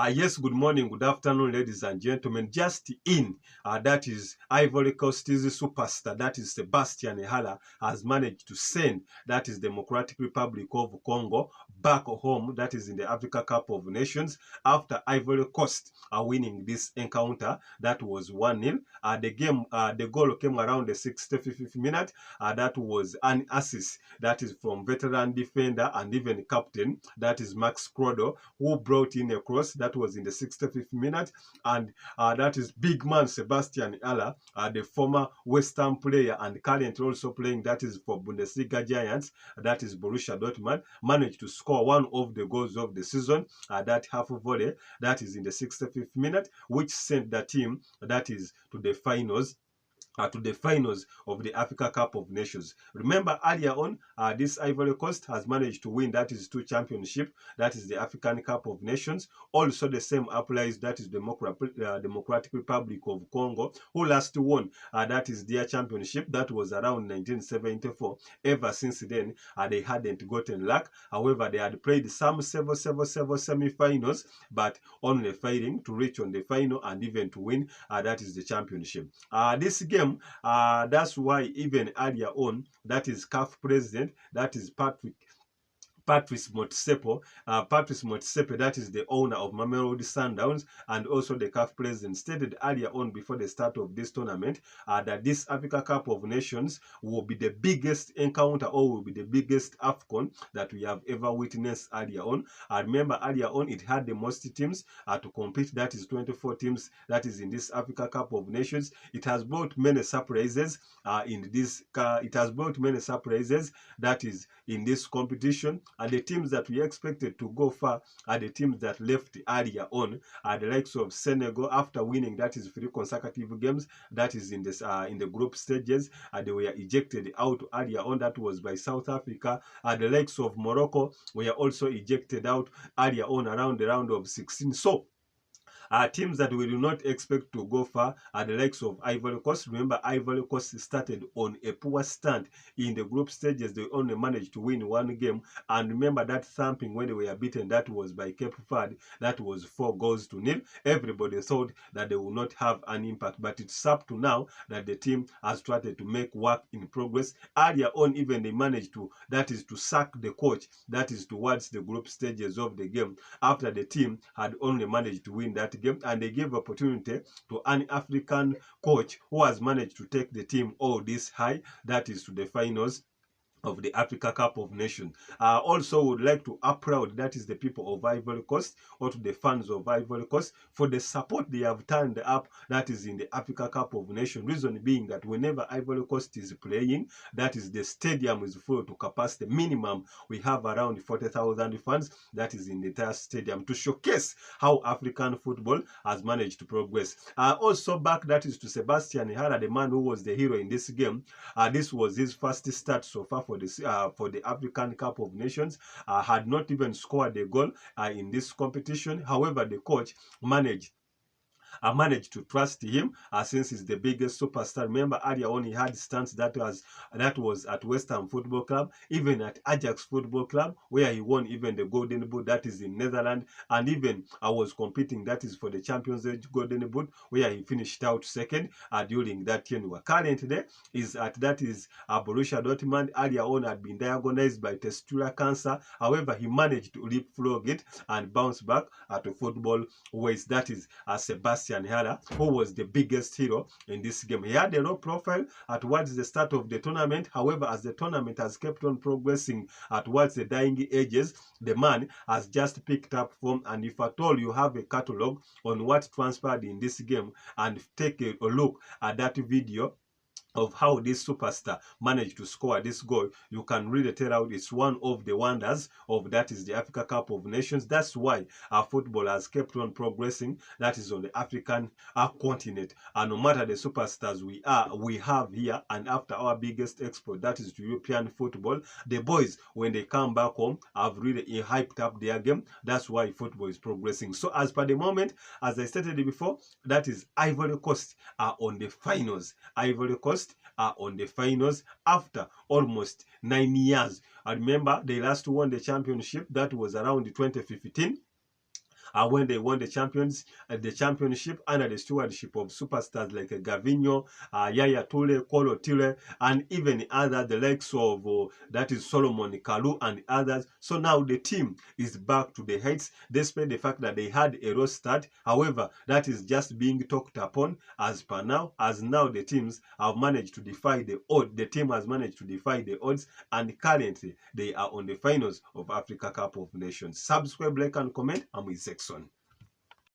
Yes, good morning, good afternoon, ladies and gentlemen. Just in, that is Ivory Coast's superstar, that is Sebastian Haller, has managed to send, that is Democratic Republic of Congo, back home, that is in the Africa Cup of Nations, after Ivory Coast are winning this encounter. That was 1-0. The goal came around the 65th minute. That was an assist, that is from veteran defender and even captain, that is Max Crodo, who brought in a cross that was in the 65th minute, and that is big man Sebastian Haller, the former West Ham player and currently also playing, that is for Bundesliga giants, that is Borussia Dortmund, managed to score one of the goals of the season, that half volley, that is in the 65th minute, which sent the team, that is to the finals of the Africa Cup of Nations. Remember earlier on, this Ivory Coast has managed to win, that is 2 championships, that is the African Cup of Nations. Also the same applies, that is Democratic Republic of Congo, who last won, that is their championship, that was around 1974. Ever since then, they hadn't gotten luck. However, they had played some several semi-finals, but only failing to reach on the final and even to win, that is the championship. This game, that's why even earlier on, that is CAF president, that is Patrice Motsepe, that is the owner of Mamelodi Sundowns and also the CAF president, stated earlier on before the start of this tournament that this Africa Cup of Nations will be the biggest encounter, or will be the biggest AFCON that we have ever witnessed earlier on. Remember earlier on it had the most teams to compete, that is 24 teams, that is in this Africa Cup of Nations. It has brought many surprises that is in this competition, and the teams that we expected to go far are the teams that left earlier on, the likes of Senegal, after winning, that is 3 consecutive games, that is in this in the group stages, they were ejected out earlier on, that was by South Africa. The likes of Morocco were also ejected out earlier on around the round of 16. So teams that we do not expect to go far are the likes of Ivory Coast. Remember, Ivory Coast started on a poor stand in the group stages. They only managed to win 1 game. And remember that thumping when they were beaten, that was by Cape Verde. That was 4-0. Everybody thought that they would not have an impact. But it's up to now that the team has started to make work in progress. Earlier on, even they managed to, that is to sack the coach, that is towards the group stages of the game, after the team had only managed to win that game, and they gave opportunity to an African coach who has managed to take the team all this high, that is to the finals of the Africa Cup of Nations. Also would like to applaud, that is the people of Ivory Coast, or to the fans of Ivory Coast, for the support they have turned up, that is in the Africa Cup of Nations. Reason being that whenever Ivory Coast is playing, that is the stadium is full to capacity. Minimum, we have around 40,000 fans, that is in the entire stadium, to showcase how African football has managed to progress. Also back, that is to Sebastian Haller, the man who was the hero in this game. This was his first start so far for the African Cup of Nations. Had not even scored a goal in this competition. However, the coach managed to trust him since he's the biggest superstar. Remember earlier on he had stunts that was at West Ham Football Club, even at Ajax Football Club, where he won even the Golden Boot, that is in Netherlands, and even was competing, that is for the Champions League Golden Boot, where he finished out second during that tenure. Currently is at, that is Borussia Dortmund. Earlier on had been diagnosed by testicular cancer. However, he managed to leapfrog it and bounce back to football ways. That is Sebastian Haller, who was the biggest hero in this game. He had a low profile towards the start of the tournament. However, as the tournament has kept on progressing towards the dying ages, the man has just picked up form. And if at all you have a catalogue on what transpired in this game, and take a look at that video of how this superstar managed to score this goal, you can really tell out it's one of the wonders of, that is the Africa Cup of Nations. That's why our football has kept on progressing, that is on the African continent. And no matter the superstars we have here, and after our biggest export, that is to European football, the boys, when they come back home, have really hyped up their game. That's why football is progressing. So as per the moment, as I stated before, that is Ivory Coast are on the finals. Ivory Coast are on the finals after almost 9 years. I remember they last won the championship, that was around 2015. when they won the championship under the stewardship of superstars like Gavinho, Yaya Toure, Kolo Toure, and even other the likes of that is Solomon Kalou and others. So now the team is back to the heights, despite the fact that they had a rough start. However, that is just being talked upon as per now, as now the teams have managed to defy the odds. The team has managed to defy the odds, and currently they are on the finals of Africa Cup of Nations. Subscribe, like, and comment. I'm with Sexton.